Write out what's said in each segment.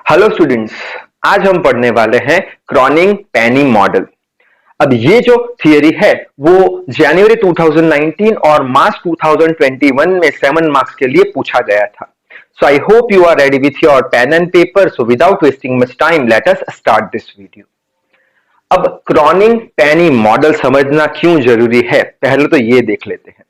Hello students. आज हम पढ़ने वाले हैं क्रॉनिंग पेनी मॉडल। अब ये जो थियरी है वो जनवरी 2019 और मार्च 2021 में 7 मार्क्स के लिए पूछा गया था। So I hope you are ready with your pen and paper. So without wasting much time let us start this video. अब क्रॉनिंग पेनी मॉडल समझना क्यों जरूरी है, पहले तो ये देख लेते हैं।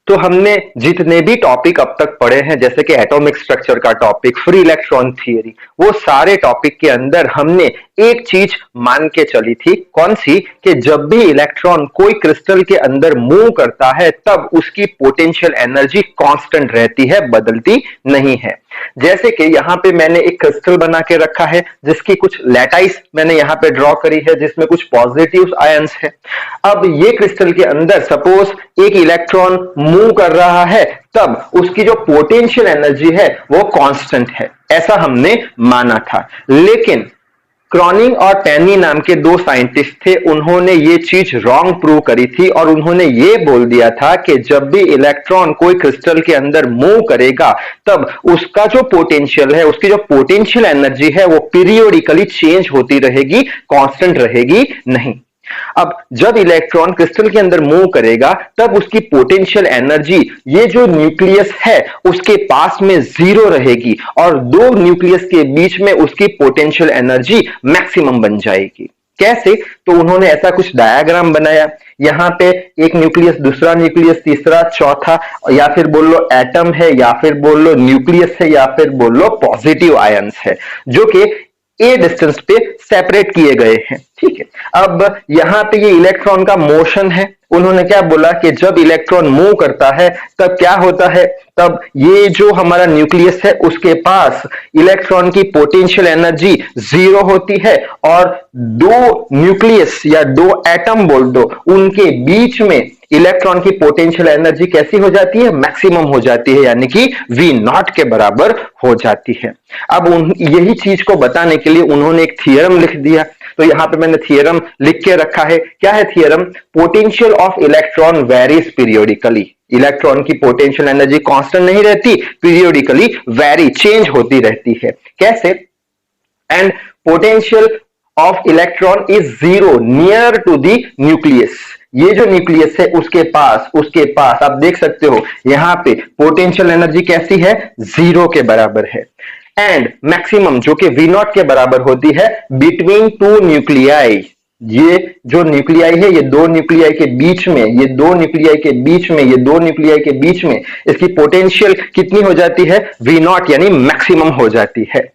तो हमने जितने भी टॉपिक अब तक पढ़े हैं, जैसे कि एटॉमिक स्ट्रक्चर का टॉपिक, फ्री इलेक्ट्रॉन थियरी, वो सारे टॉपिक के अंदर हमने एक चीज मान के चली थी। कौन सी? कि जब भी इलेक्ट्रॉन कोई क्रिस्टल के अंदर मूव करता है तब उसकी पोटेंशियल एनर्जी कांस्टेंट रहती है, बदलती नहीं है। जैसे कि यहाँ पे मैंने एक क्रिस्टल बना के रखा है जिसकी कुछ लैटाइस मैंने यहाँ पे ड्रॉ करी है जिसमें कुछ पॉजिटिव आयंस है। अब ये क्रिस्टल के अंदर सपोज एक इलेक्ट्रॉन मूव कर रहा है तब उसकी जो पोटेंशियल एनर्जी है वो कांस्टेंट है, ऐसा हमने माना था। लेकिन क्रॉनिंग और पेनी नाम के दो साइंटिस्ट थे, उन्होंने ये चीज रॉन्ग प्रूव करी थी और उन्होंने ये बोल दिया था कि जब भी इलेक्ट्रॉन कोई क्रिस्टल के अंदर मूव करेगा तब उसका जो पोटेंशियल है, उसकी जो पोटेंशियल एनर्जी है वो पीरियोडिकली चेंज होती रहेगी, कांस्टेंट रहेगी नहीं। अब जब इलेक्ट्रॉन क्रिस्टल के अंदर मूव करेगा तब उसकी पोटेंशियल एनर्जी ये जो न्यूक्लियस है उसके पास में जीरो रहेगी और दो न्यूक्लियस के बीच में उसकी पोटेंशियल एनर्जी मैक्सिमम बन जाएगी। कैसे? तो उन्होंने ऐसा कुछ डायग्राम बनाया। यहां पे एक न्यूक्लियस, दूसरा न्यूक्लियस, तीसरा, चौथा, या फिर बोल लो एटम है, या फिर बोल लो न्यूक्लियस है, या फिर बोल लो पॉजिटिव आयंस है, जो कि ए डिस्टेंस पे सेपरेट किए गए हैं। ठीक है। अब यहां पे ये इलेक्ट्रॉन का मोशन है। उन्होंने क्या बोला कि जब इलेक्ट्रॉन मूव करता है तब क्या होता है, तब ये जो हमारा न्यूक्लियस है उसके पास इलेक्ट्रॉन की पोटेंशियल एनर्जी जीरो होती है और दो न्यूक्लियस या दो एटम बोल दो, उनके बीच में इलेक्ट्रॉन की पोटेंशियल एनर्जी कैसी हो जाती है? मैक्सिमम हो जाती है, यानी कि V0 के बराबर हो जाती है। अब यही चीज को बताने के लिए उन्होंने एक थियरम लिख दिया। तो यहां पे मैंने थियरम लिख के रखा है। क्या है theorem? Potential of electron varies periodically. Electron की पोटेंशियल एनर्जी कांस्टेंट नहीं रहती, पीरियोडिकली वेरी, चेंज होती रहती है। कैसे? And potential of electron is zero near to the nucleus. ये जो न्यूक्लियस है उसके पास आप देख सकते हो यहां पे पोटेंशियल एनर्जी कैसी है? जीरो के बराबर है। एंड मैक्सिमम जो कि V0 के बराबर होती है बिटवीन टू न्यूक्लियाई। ये जो न्यूक्लियाई है, ये दो न्यूक्लियाई के बीच में, ये दो न्यूक्लियाई के बीच में, ये दो न्यूक्लियाई के बीच में इसकी पोटेंशियल कितनी हो जाती है? V0, यानी मैक्सिमम हो जाती है।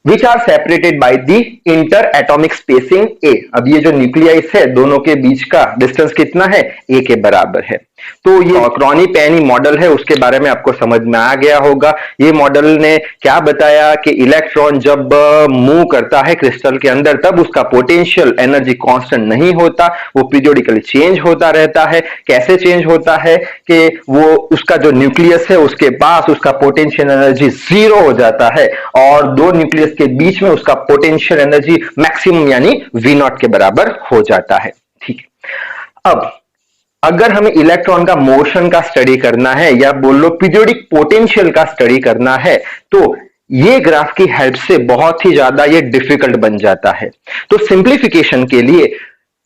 Which are separated by the inter-atomic spacing A। अब ये जो न्यूक्लियस है दोनों के बीच का डिस्टेंस कितना है? A के बराबर है। तो ये क्रॉनिंग पेनी मॉडल है, उसके बारे में आपको समझ में आ गया होगा। ये मॉडल ने क्या बताया कि इलेक्ट्रॉन जब मूव करता है क्रिस्टल के अंदर तब उसका पोटेंशियल एनर्जी कांस्टेंट नहीं होता, वो पीरियोडिकली चेंज होता रहता है। कैसे चेंज होता है? कि वो उसका जो न्यूक्लियस है उसके पास उसका पोटेंशियल एनर्जी जीरो हो जाता है और दो न्यूक्लियस के बीच में उसका पोटेंशियल एनर्जी मैक्सिमम यानी V0 के बराबर हो जाता है। ठीक है। अब अगर हमें इलेक्ट्रॉन का मोशन का स्टडी करना है या बोल लो पीरियोडिक पोटेंशियल का स्टडी करना है तो ये ग्राफ की हेल्प से बहुत ही ज्यादा ये डिफिकल्ट बन जाता है। तो सिंप्लीफिकेशन के लिए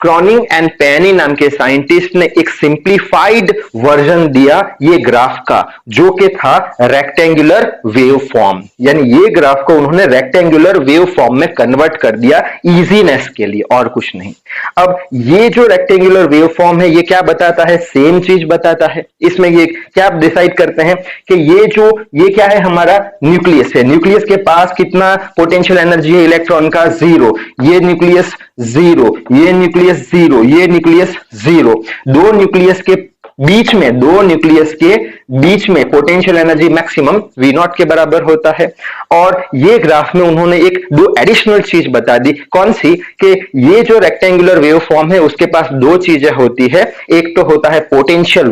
क्रॉनिंग एंड पेनी नाम के साइंटिस्ट ने एक सिंप्लीफाइड वर्जन दिया ये ग्राफ का, जो कि था रेक्टेंगुलर वेव फॉर्म। यानी ये ग्राफ को उन्होंने रेक्टेंगुलर वेव फॉर्म में कन्वर्ट कर दिया इजीनेस के लिए, और कुछ नहीं। अब ये जो रेक्टेंगुलर वेव फॉर्म है ये क्या बताता है? सेम चीज बताता है। इसमें ये क्या डिसाइड करते हैं कि ये क्या है? हमारा न्यूक्लियस है। न्यूक्लियस के पास कितना पोटेंशियल एनर्जी है इलेक्ट्रॉन का? जीरो। ये न्यूक्लियस जीरो, ये न्यूक्लियस जीरो, ये न्यूक्लियस जीरो। दो न्यूक्लियस के बीच में पोटेंशियल एनर्जी मैक्सिमम V0 के बराबर होता है। और ये ग्राफ में उन्होंने दो एडिशनल चीज बता दी। कौन सी? कि ये जो रेक्टेंगुलर वेव फॉर्म है उसके पास दो चीजें होती है। एक तो होता है पोटेंशियल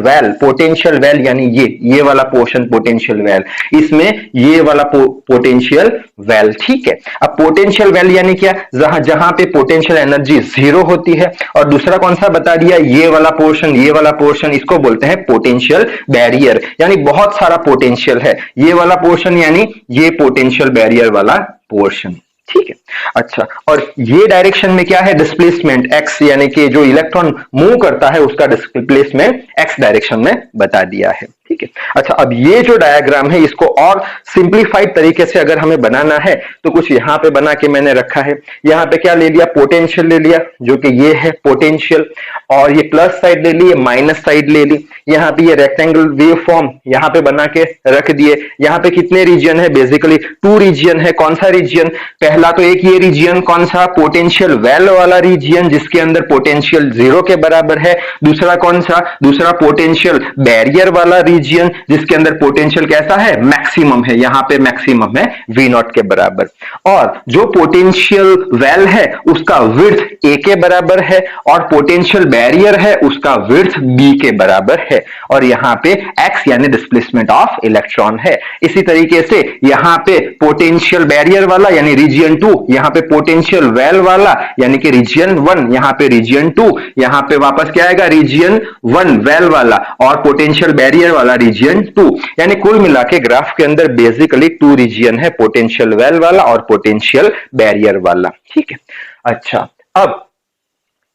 वेल, यानी ये वाला पोर्शन पोटेंशियल वेल, इसमें ये वाला पोटेंशियल वेल। ठीक है। अब पोटेंशियल वेल यानी क्या? जहां पे पोटेंशियल एनर्जी जीरो होती है। और दूसरा कौन सा बता दिया? ये वाला पोर्शन, इसको बोलते हैं पोटेंशियल बैरियर, यानी बहुत सारा पोटेंशियल है। ये वाला पोर्शन यानी ये पोटेंशियल बैरियर वाला पोर्शन। ठीक है, अच्छा, और ये डायरेक्शन में क्या है, डिस्प्लेसमेंट एक्स, यानी कि जो इलेक्ट्रॉन मूव करता है उसका डिस्प्लेसमेंट एक्स डायरेक्शन में बता दिया है। ठीक है, अच्छा, अब ये जो डायग्राम है इसको और सिंप्लीफाइड तरीके से अगर हमें बनाना है तो कुछ यहां पे बना के मैंने रखा है। यहां पे क्या ले लिया, पोटेंशियल ले लिया, जो कि ये है पोटेंशियल, और ये प्लस साइड ले ली, माइनस साइड ले ली। यहाँ पे ये रेक्टेंगल वेव फॉर्म यहाँ पे बना के रख दिए। यहाँ पे कितने रीजन है, बेसिकली 2 रीजन है। कौन सा रीजन, पहला तो एक ये रीजन कौन सा, पोटेंशियल वेल वाला रीजन जिसके अंदर पोटेंशियल 0 के बराबर है। दूसरा कौन सा, दूसरा पोटेंशियल बैरियर वाला रीजन जिसके अंदर पोटेंशियल कैसा है, मैक्सिमम है। यहाँ पे मैक्सिमम है V0 के बराबर। और जो पोटेंशियल वेल है उसका विड्थ A के बराबर है, और पोटेंशियल बैरियर है उसका विड्थ B के बराबर है। और यहाँ पे x यानी डिस्प्लेसमेंट ऑफ इलेक्ट्रॉन है। इसी तरीके से यहाँ पे पोटेंशियल बैरियर वाला यानी रीजियन 2, यहाँ पे पोटेंशियल वेल वाला यानी कि रीजियन 1, यहाँ पे रीजियन 2, यहाँ पे वापस क्या आएगा, रीजियन 1 वेल वाला, और पोटेंशियल बैरियर वाला रीजियन 2। यानी कुल मिला के ग्राफ के अंदर बेसिकली 2 रीजियन है, पोटेंशियल वेल वाला और पोटेंशियल बैरियर वाला। ठीक है, अच्छा, अब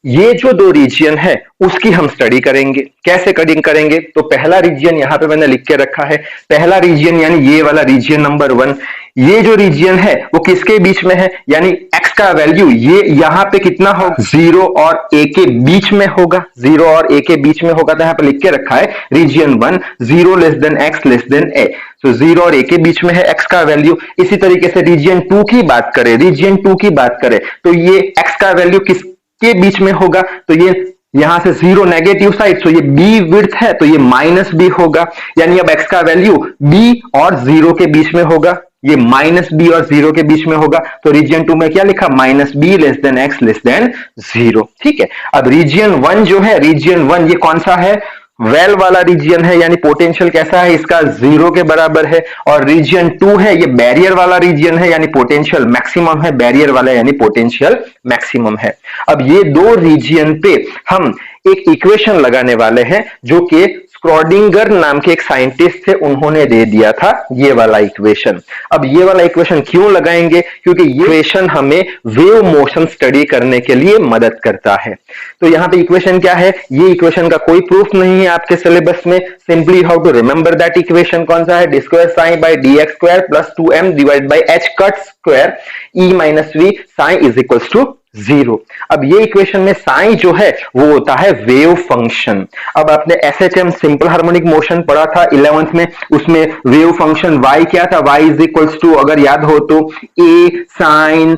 ये जो 2 रीजियन है उसकी हम स्टडी करेंगे। कैसे कटिंग करेंगे, तो पहला रीजियन यहां पे मैंने लिख के रखा है। पहला रीजियन यानी ये वाला रीजियन नंबर 1, ये जो रीजियन है वो किसके बीच में है, यानी x का वैल्यू ये यहां पे कितना होगा, 0 और a के बीच में होगा। 0 और a के बीच में होगा, तो यहां पे लिख के रखा है region 1 0 less than x less than a। तो 0 और a के बीच में है x का वैल्यू। इसी तरीके से रीजियन 2 की बात करें, रीजियन 2 की बात करें तो ये x का वैल्यू किस के बीच में होगा, तो ये यहां से 0 नेगेटिव साइड, तो ये b विड्थ है तो ये माइनस b होगा। यानी अब x का वैल्यू b और 0 के बीच में होगा, ये माइनस b और 0 के बीच में होगा। तो रीजियन 2 में क्या लिखा, minus b less than x less than 0। ठीक है, अब रीजियन 1 जो है, रीजियन 1 ये कौन सा है, वेल वाला रीजियन है, यानी पोटेंशियल कैसा है इसका 0 के बराबर है। और रीजियन 2 है ये बैरियर वाला रीजियन है, यानी पोटेंशियल मैक्सिमम है, बैरियर वाला यानी पोटेंशियल मैक्सिमम है। अब ये 2 रीजियन पे हम एक इक्वेशन लगाने वाले हैं जो कि स्क्रॉडिंगर नाम के एक साइंटिस्ट थे, उन्होंने दे दिया था ये वाला इक्वेशन। अब ये वाला इक्वेशन क्यों लगाएंगे, क्योंकि ये इक्वेशन हमें वेव मोशन स्टडी करने के लिए मदद करता है। तो यहाँ पे इक्वेशन क्या है, ये इक्वेशन का कोई प्रूफ नहीं है आपके सिलेबस में। Simply how to remember that equation कौन सा है, d square sine by D x square plus 2m divide by h cut square e minus v sine is equal to 0। अब ये इक्वेशन में साइन जो है वो होता है वेव फंक्शन। अब आपने एसएचएम सिंपल हार्मोनिक मोशन पढ़ा था 11th में, उसमें वेव फंक्शन y क्या था, y इज इक्वल्स टू, अगर याद हो तो a sine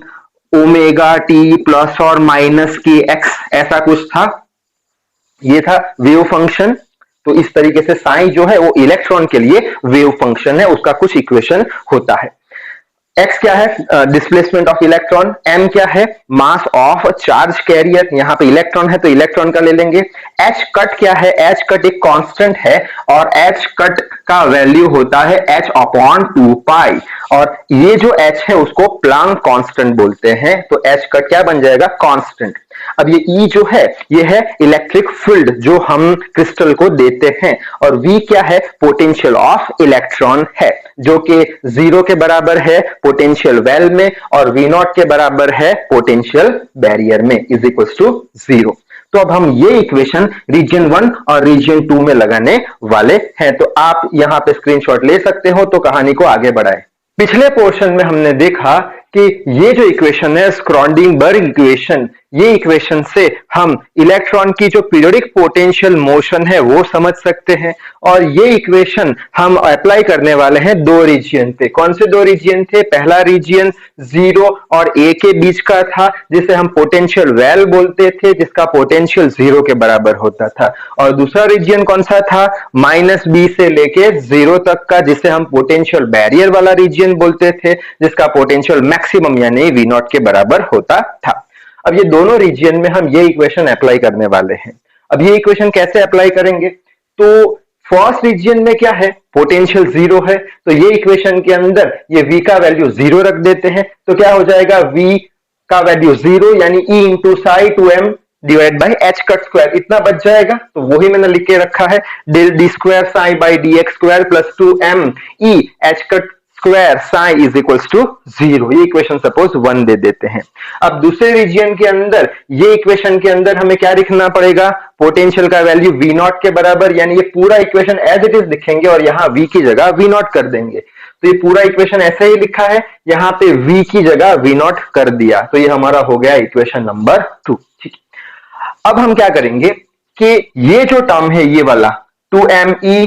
omega T plus और माइनस के एक्स, ऐसा कुछ था, ये था वेव फंक्शन। तो इस तरीके से साइन जो है वो इलेक्ट्रॉन के लिए वेव फंक्शन है, उसका कुछ इक्वेशन होता है। x क्या है, डिस्प्लेसमेंट ऑफ इलेक्ट्रॉन, m क्या है, मास ऑफ चार्ज कैरियर, यहां पे इलेक्ट्रॉन है तो इलेक्ट्रॉन का ले लेंगे। h कट क्या है, h कट एक कांस्टेंट है और h कट का वैल्यू होता है h अपॉन 2 पाई, और ये जो h है उसको प्लांक कांस्टेंट बोलते हैं। तो h कट क्या बन जाएगा, कांस्टेंट। अब ये E जो है ये है इलेक्ट्रिक फील्ड जो हम क्रिस्टल को देते हैं, और V क्या है, पोटेंशियल ऑफ इलेक्ट्रॉन है, जो कि 0 के बराबर है पोटेंशियल वेल में और V0 के बराबर है पोटेंशियल बैरियर में, इज इक्वल टू 0। तो अब हम ये इक्वेशन रीजन 1 और रीजन 2 में लगाने वाले हैं। तो आप यहां पे स्क्रीनशॉट ले सकते हो। तो कहानी को आगे बढ़ाएं। पिछले पोर्शन में हमने देखा कि ये जो इक्वेशन है स्क्रॉडिंगबर्ग इक्वेशन, ये इक्वेशन से हम इलेक्ट्रॉन की जो पीरियोडिक पोटेंशियल मोशन है वो समझ सकते हैं, और ये इक्वेशन हम अप्लाई करने वाले हैं 2 रीजियन पे। कौन से 2 रीजियन थे, पहला रीजियन 0 और a के बीच का था जिसे हम पोटेंशियल वेल बोलते थे, जिसका पोटेंशियल 0 के बराबर होता था, और दूसरा रीजियन कौन सा था, -b से लेके 0 तक का, जिसे हम पोटेंशियल बैरियर वाला रीजियन बोलते थे, जिसका पोटेंशियल मैक्सिमम यानी V0 के बराबर होता था। अब ये दोनों रीजियन में हम ये इक्वेशन अप्लाई करने वाले हैं। अब ये इक्वेशन कैसे अप्लाई करेंगे, तो फर्स्ट रीजियन में क्या है, पोटेंशियल 0 है, तो ये इक्वेशन के अंदर ये V का वैल्यू 0 रख देते हैं। तो क्या हो जाएगा, V का वैल्यू 0 यानी E into Sai 2m divide by h cut square, इतना बच जाएगा। तो वही मैंने लिख के रखा है, del d square psi by D x square plus 2m E h cut square psi is equals to 0। ये इक्वेशन सपोज 1 दे देते हैं। अब दूसरे रीजियन के अंदर ये इक्वेशन के अंदर हमें क्या लिखना पड़ेगा, पोटेंशियल का वैल्यू V नॉट के बराबर, यानी ये पूरा इक्वेशन एज इट इज लिखेंगे और यहाँ V की जगह V नॉट कर देंगे। तो ये पूरा इक्वेशन ऐसे ही लिखा है, यहाँ पे V की जगह V नॉट कर दिया, तो ये हमारा हो गया इक्वेशन नंबर 2। ठीक, अब हम क्या करेंगे कि ये जो टर्म है ये वाला 2me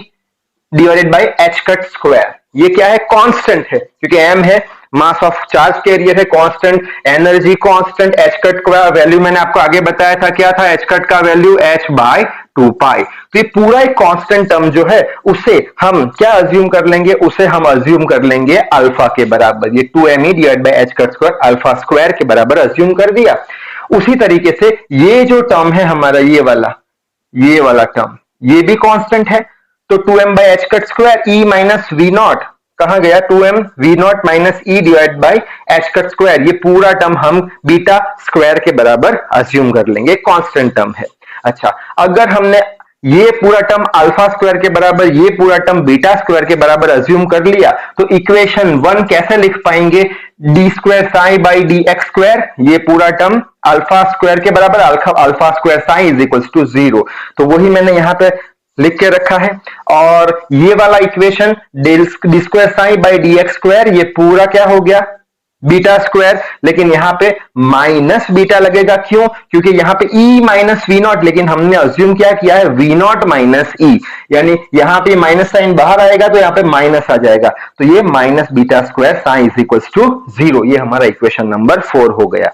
divided bye h cut square, ये क्या है, कांस्टेंट है, क्योंकि m है मास ऑफ चार्ज कैरियर है, constant energy constant, h cut का वैल्यू मैंने आपको आगे बताया था, क्या था h कट का वैल्यू h बाय 2 पाई। तो ये पूरा एक कांस्टेंट टर्म जो है उसे हम क्या अज्यूम कर लेंगे, उसे हम अज्यूम कर लेंगे अल्फा के बराबर। ये 2me divide by h cut square alpha square के बराबर अज्यूम कर दिया। उसी तरीके से ये जो टर्म है हमारा ये वाला टर्म, ये भी कांस्टेंट है, तो 2m by h cut square e minus v not, कहां गया 2m v not minus e divide by h cut square, ये पूरा टर्म हम बीटा स्क्वायर के बराबर अज्यूम कर लेंगे, कांस्टेंट टर्म है। अच्छा, अगर हमने ये पूरा टर्म अल्फा स्क्वायर के बराबर, ये पूरा टर्म बीटा स्क्वायर के बराबर अज्यूम कर लिया, तो इक्वेशन 1 कैसे लिख पाएंगे, d square psi by D x square, ये पूरा टर्म अल्फा स्क्वायर के बराबर, alpha square psi is equal to 0, तो वही मैंने यहां पे लिख के रखा है। और ये वाला equation D square psi by D x square, ये पूरा क्या हो गया, बीटा स्क्वायर, लेकिन यहां पे माइनस बीटा लगेगा, क्यों, क्योंकि यहां पे e माइनस वी नॉट, लेकिन हमने अज्यूम क्या किया है, वी नॉट माइनस ई, यानी यहां पे माइनस साइन बाहर आएगा तो यहां पे माइनस आ जाएगा, तो ये minus beta square sine is equal to 0। ये हमारा इक्वेशन नंबर 4 हो गया।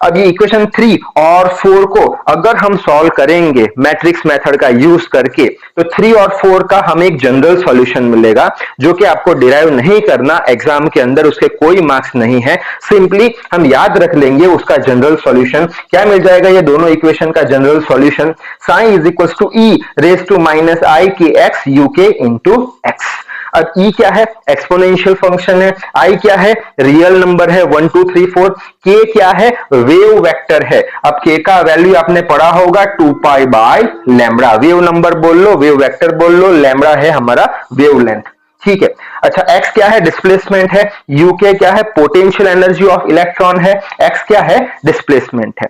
अब ये इक्वेशन 3 और 4 को अगर हम सॉल्व करेंगे मैट्रिक्स मेथड का यूज करके, तो 3 और 4 का हमें एक जनरल सॉल्यूशन मिलेगा, जो कि आपको डिराइव नहीं करना एग्जाम के अंदर, उसके कोई मार्क्स नहीं है, सिंपली हम याद रख लेंगे उसका जनरल सॉल्यूशन क्या मिल जाएगा। ये दोनों इक्वेशन का general solution psi is equal to e raise to minus I K X U K into X. अब e क्या है, एक्सपोनेंशियल फंक्शन है, i क्या है, रियल नंबर है 1 2 3 4, k क्या है, वेव वेक्टर है। अब k का वैल्यू आपने पढ़ा होगा 2 pi by lambda, wave number बोल लो, वेव वेक्टर बोल लो, लैम्बडा है हमारा वेवलेंथ। ठीक है, अच्छा x क्या है, डिस्प्लेसमेंट है, uk क्या है, पोटेंशियल एनर्जी ऑफ इलेक्ट्रॉन है, x क्या है, डिस्प्लेसमेंट है।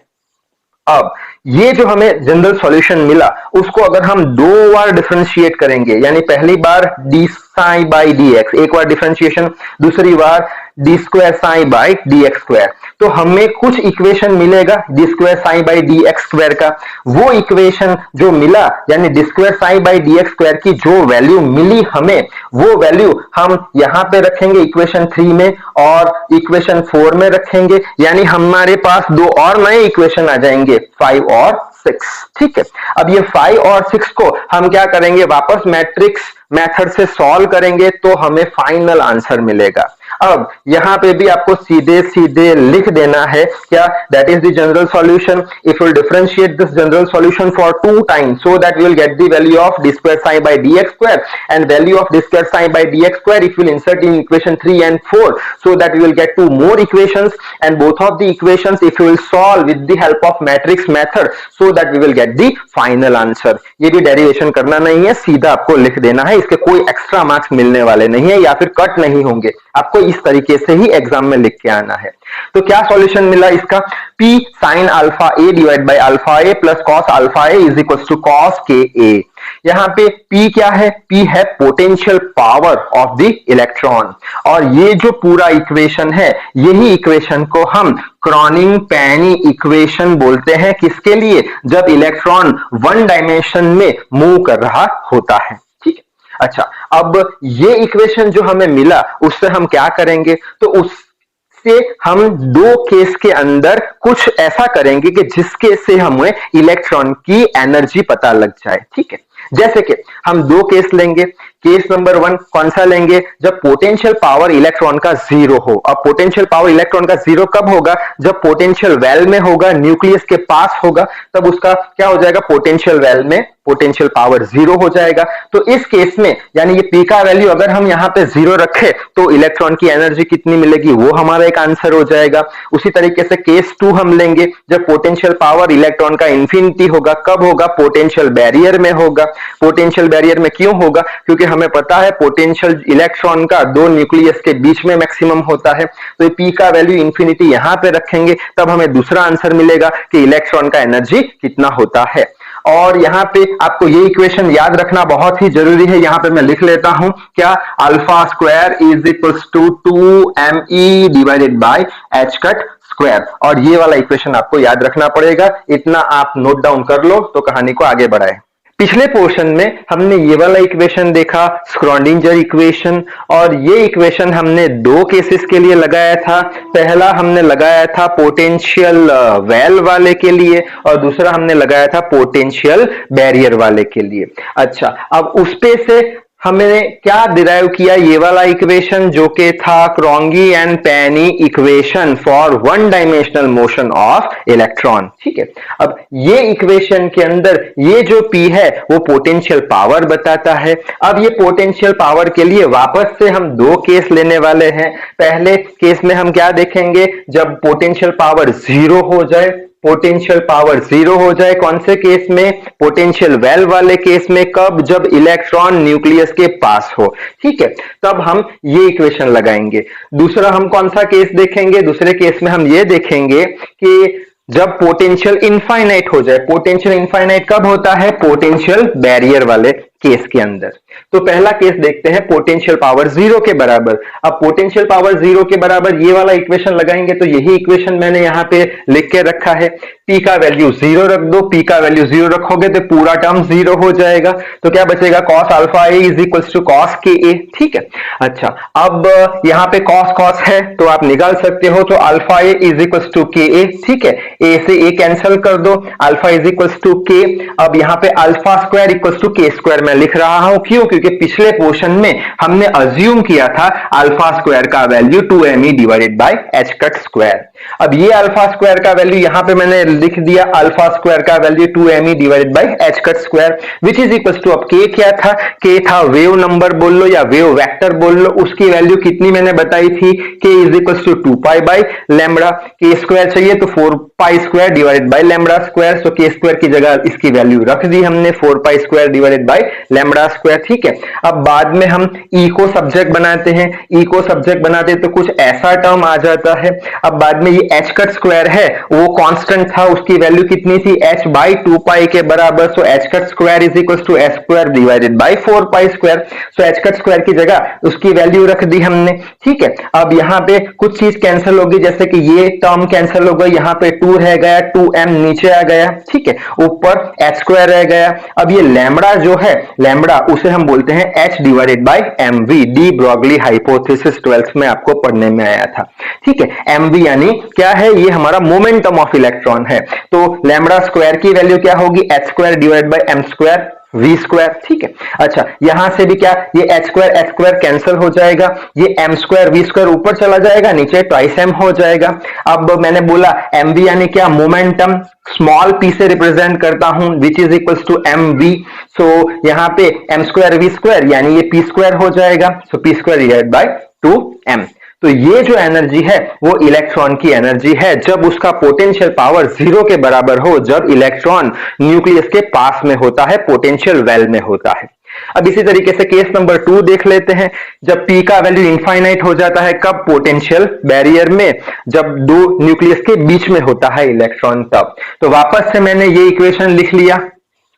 अब ये जो हमें जनरल सॉल्यूशन मिला, उसको अगर हम 2 बार डिफरेंशिएट करेंगे, यानी पहली बार D psi by D X, एक बार डिफरेंशिएशन, दूसरी बार D square psi by D x square, तो हमें कुछ इक्वेशन मिलेगा D square psi by D x square का। वो इक्वेशन जो मिला, यानी D square psi by D x square की जो वैल्यू मिली हमें, वो वैल्यू हम यहां पे रखेंगे इक्वेशन 3 में और इक्वेशन 4 में रखेंगे, यानी हमारे पास 2 और नए इक्वेशन आ जाएंगे 5 और 6। ठीक है, अब ये 5 और 6 को हम क्या करेंगे, वापस मैट्रिक्स मेथड से सॉल्व करेंगे तो हमें फाइनल आंसर मिलेगा। अब यहां पे भी आपको सीधे सीधे लिख देना है क्या, that is the general solution. If you differentiate this general solution for 2 times, so that you will get the value of d square sine by d x square and value of d square sine by d x square, if you will insert in equation 3 and 4, so that you will get 2 more equations, and both of the equations if you will solve with the help of matrix method, so that we will get the final answer। ये भी derivation करना नहीं है, सीधा आपको लिख देना है, इसके कोई एक्स्ट्रा मार्क्स मिलने वाले नहीं है या फिर कट नहीं होंगे, आपको इस तरीके से ही एग्जाम में लिख के आना है। तो क्या सॉल्यूशन मिला इसका, p sin alpha a divide by alpha a plus cos alpha a is equal to cos k a। यहां पे p क्या है, p है potential power of the electron, और ये जो पूरा इक्वेशन है, यही इक्वेशन को हम क्रॉनिंग पेनी इक्वेशन बोलते हैं, किसके लिए, जब इलेक्ट्रॉन 1 डायमेंशन में मूव कर रहा होता है। ठीक है, अच्छा, अब ये इक्वेशन जो हमें मिला उससे हम क्या करेंगे, तो उससे हम 2 केस के अंदर कुछ ऐसा करेंगे कि जिसके से हमें इलेक्ट्रॉन की एनर्जी पता लग जाए। ठीक है, जैसे कि हम 2 केस लेंगे। केस नंबर 1 कौन सा लेंगे, जब पोटेंशियल पावर इलेक्ट्रॉन का 0 हो। अब पोटेंशियल पावर इलेक्ट्रॉन का 0 कब होगा, जब पोटेंशियल वेल में होगा, न्यूक्लियस के पास होगा, तब उसका क्या हो जाएगा, पोटेंशियल वेल में पोटेंशियल पावर जीरो हो जाएगा। तो इस केस में यानी ये पी का वैल्यू अगर हम यहाँ पे जीरो रखे तो इलेक्ट्रॉन की एनर्जी कितनी मिलेगी, वो हमारा एक आंसर हो जाएगा। उसी तरीके से केस 2 हम लेंगे, जब पोटेंशियल पावर इलेक्ट्रॉन का इंफिनिटी होगा, कब होगा, पोटेंशियल बैरियर में होगा। पोटेंशियल बैरियर में क्यों होगा, क्योंकि हमें पता है पोटेंशियल इलेक्ट्रॉन का दो न्यूक्लियस के बीच में मैक्सिमम होता है। तो पी का वैल्यू इंफिनिटी यहां पे रखेंगे, तब हमें दूसरा आंसर मिलेगा कि इलेक्ट्रॉन का एनर्जी कितना होता है। और यहाँ पे आपको ये इक्वेशन याद रखना बहुत ही जरूरी है, यहाँ पे मैं लिख लेता हूं क्या, alpha square is equals to 2me divided by h cut square. और ये वाला इक्वेशन आपको याद रखना पड़ेगा, इतना आप नोट डाउन कर लो तो कहानी को आगे बढ़ाए। पिछले पोर्शन में हमने ये वाला इक्वेशन देखा, स्क्रॉडिंजर इक्वेशन, और ये इक्वेशन हमने दो केसेस के लिए लगाया था। पहला हमने लगाया था पोटेंशियल वेल वाले के लिए और दूसरा हमने लगाया था पोटेंशियल बैरियर वाले के लिए। अच्छा, अब उस पे से हमने क्या डिराइव किया, ये वाला इक्वेशन जो कि था Kronig and Penney equation for one dimensional motion of electron. ठीक है, अब ये इक्वेशन के अंदर ये जो P है वो पोटेंशियल पावर बताता है। अब ये पोटेंशियल पावर के लिए वापस से हम दो केस लेने वाले हैं। पहले केस में हम क्या देखेंगे, जब पोटेंशियल पावर जीरो हो जाए, पोटेंशियल पावर जीरो हो जाए, कौन से केस में, पोटेंशियल वेल वाले केस में। कब, जब इलेक्ट्रॉन न्यूक्लियस के पास हो। ठीक है, तब हम ये इक्वेशन लगाएंगे। दूसरा हम कौन सा केस देखेंगे, दूसरे केस में हम ये देखेंगे कि जब पोटेंशियल इनफाइनाइट हो जाए। पोटेंशियल इनफाइनाइट कब होता है, पोटेंशियल बैरियर वाले केस के अंदर। तो पहला केस देखते हैं पोटेंशियल पावर जीरो के बराबर। अब पोटेंशियल पावर जीरो के बराबर ये वाला इक्वेशन लगाएंगे, तो यही इक्वेशन मैंने यहां पे लिख के रखा है। पी का वैल्यू जीरो रख दो, पी का वैल्यू जीरो रखोगे तो पूरा टर्म जीरो हो जाएगा। तो क्या बचेगा, cos alpha A is equals to cos के ए। ठीक है, अच्छा, अब यहां पे कॉस कॉस है तो आप निकाल सकते हो, तो alpha A is equals to k a. ठीक है, ए से ए कैंसिल कर दो, अल्फा इज इक्वल्स टू के। अब यहां पे अल्फा स्क्वायर इक्वल्स टू के स्क्वायर मैं लिख रहा हूं, क्यों, क्योंकि पिछले पोर्शन में हमने अज्यूम किया था अल्फा स्क्वायर का value 2me divided by h cut square. अब ये अल्फा स्क्वायर का वैल्यू यहां पे मैंने लिख दिया, अल्फा स्क्वायर का value 2me divided by h cut square which is equals to, अब के क्या था, के था वेव नंबर बोल लो या वेव वेक्टर बोल लो, उसकी वैल्यू कितनी मैंने बताई थी, K is equals to 2 pi by lambda. K square चाहिए तो 4 pi square divided by lambda square. So K square की जगह इसकी वैल्यू रख दी हमने 4 pi square divided by lambda square. ठीक है, अब बाद में हम ई को सब्जेक्ट बनाते हैं, ई को सब्जेक्ट बनाते हैं तो कुछ ऐसा टर्म आ जाता है। अब बाद में ये एच कट स्क्वायर है वो कांस्टेंट था, उसकी वैल्यू कितनी थी, h बाई 2 पाई के बराबर। So h cut square is equal to h square divided by 4 pi square. So h cut square की जगह उसकी वैल्यू रख दी हमने। ठीक है, अब यहाँ पे कुछ चीज कैंसिल होगी, जैसे कि ये टर्म कैंसिल हो गई, यहाँ पे 2 रह गया, 2m नीचे आ गया। ठीक है, ऊपर एच स्क्वायर रह गया। अब ये लैम्बडा जो है, लैम्बडा उसे हम बोलते हैं h divided by mv, de Broglie hypothesis 12th में आपको पढ़ने में आया था। ठीक है, mv यानी क्या है, ये हमारा मोमेंटम ऑफ इलेक्ट्रॉन है। तो लैम्बडा स्क्वायर की वैल्यू क्या होगी, h square divide by m square v square. ठीक है, अच्छा, यहां से भी क्या, ये एच स्क्वायर कैंसिल हो जाएगा, ये एम स्क्वायर वी स्क्वायर ऊपर चला जाएगा, नीचे ट्वाइस एम हो जाएगा। अब मैंने बोला एम वी यानी क्या, मोमेंटम स्मॉल पी से रिप्रेजेंट करता हूं which is equals to M V. So यहां पे एम स्क्वायर वी स्क्वायर यानी ये पी स्क्वायर हो जाएगा। So P square divide by 2m। तो ये जो एनर्जी है वो इलेक्ट्रॉन की एनर्जी है जब उसका पोटेंशियल पावर जीरो के बराबर हो, जब इलेक्ट्रॉन न्यूक्लियस के पास में होता है, पोटेंशियल वेल में होता है। अब इसी तरीके से केस नंबर 2 देख लेते हैं, जब P का वैल्यू इनफाइनाइट हो जाता है, कब, पोटेंशियल बैरियर में, जब दो न्यूक्लियस के बीच में होता है इलेक्ट्रॉन तब। तो वापस से मैंने ये इक्वेशन लिख लिया,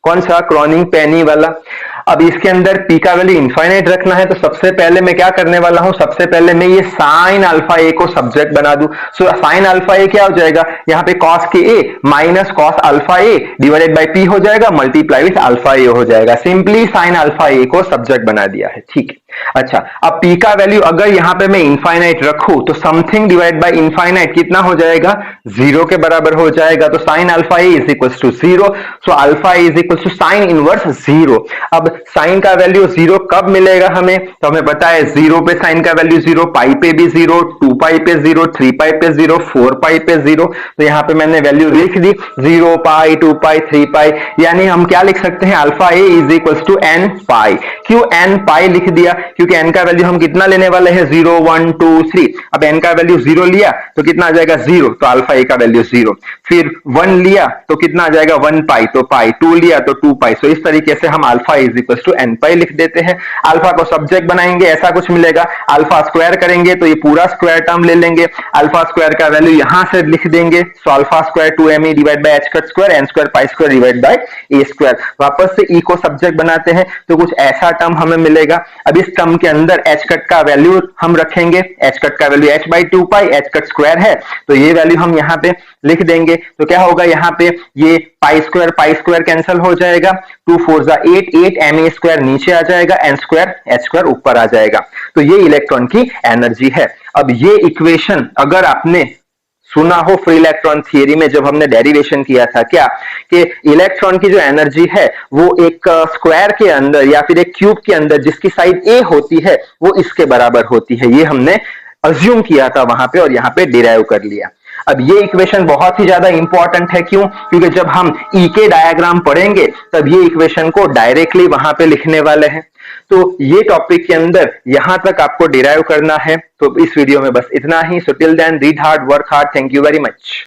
कौन सा, क्रॉनिंग पेनी वाला। अब इसके अंदर P का वैल्यू इनफाइनाइट रखना है, तो सबसे पहले मैं क्या करने वाला हूं, सबसे पहले मैं ये साइन अल्फा ए को सब्जेक्ट बना दूं। सो साइन अल्फा ए क्या हो जाएगा, यहाँ पे कॉस के A minus cos alpha A divided by P हो जाएगा, मल्टीप्लाई विथ अल्फा ए हो जाएगा। सिंपली साइन अल्फा ए को सब्जेक्ट बना दिया है। ठीक है, अच्छा, अब p का वैल्यू अगर यहां पे मैं इनफाइनाइट रखूं तो समथिंग डिवाइड बाय इनफाइनाइट कितना हो जाएगा, जीरो के बराबर हो जाएगा। तो sine alpha A is equal to zero, so alpha is equal to sine inverse zero. अब साइन का वैल्यू जीरो कब मिलेगा हमें, तो हमें पता है जीरो पे साइन का वैल्यू जीरो, पाई पे भी जीरो, 2 पाई पे जीरो, 3 पाई पे जीरो, 4 पाई पे जीरो। तो यहां पे मैंने वैल्यू लिख दी, 0 पाई, 2 पाई, 3 पाई, यानी हम क्या लिख सकते हैं, alpha A is equal to N pi. क्यों एन पाई लिख दिया, क्योंकि एन का वैल्यू हम कितना लेने वाले हैं, 0 1 2 3। अब एन का वैल्यू 0 लिया तो कितना आ जाएगा, 0, तो अल्फा ए का वैल्यू 0। फिर 1 लिया तो कितना आ जाएगा, 1 पाई, तो पाई। 2 लिया तो 2 पाई। सो इस तरीके से हम alpha is equal to N pi लिख देते हैं। अल्फा को सब्जेक्ट बनाएंगे, ऐसा कुछ मिलेगा, अल्फा स्क्वायर करेंगे तो ये पूरा स्क्वायर टर्म ले लेंगे, अल्फा स्क्वायर का वैल्यू यहां से लिख देंगे, so alpha square 2me divide by h cut square, n square pi square divide by a square. वापस से ई को सब्जेक्ट बनाते हैं तो कुछ ऐसा टर्म हमें मिलेगा। अब इस टर्म के अंदर एच कट का वैल्यू हम रखेंगे, एच कट का value h by 2 pi, H cut square है तो ये वैल्यू हम यहाँ पे लिख देंगे। तो क्या होगा, यहाँ पे ये पाई स्क्वायर कैंसिल हो जाएगा, 2 4 जा 8, 8 ma स्क्वायर नीचे आ जाएगा, एन स्क्वायर एच स्क्वायर ऊपर आ जाएगा। तो ये इलेक्ट्रॉन की एनर्जी है। अब ये इक्वेशन अगर आपने सुना हो फ्री इलेक्ट्रॉन थियरी में, जब हमने डेरिवेशन किया था, क्या कि इलेक्ट्रॉन की जो एनर्जी है वो एक स्क्वायर के अंदर या फिर एक क्यूब के अंदर जिसकी साइड ए होती है वो इसके बराबर होती है, ये हमने अज्यूम किया था वहां पे और यहां पे डिराइव कर लिया। अब ये इक्वेशन बहुत ही ज्यादा इंपॉर्टेंट है, क्यों, क्योंकि जब हम ई के डायग्राम पढ़ेंगे तब ये इक्वेशन को डायरेक्टली वहां पे लिखने वाले हैं। तो ये टॉपिक के अंदर यहां तक आपको डिराइव करना है। तो इस वीडियो में बस इतना ही। So till then read hard, work hard, thank you very much.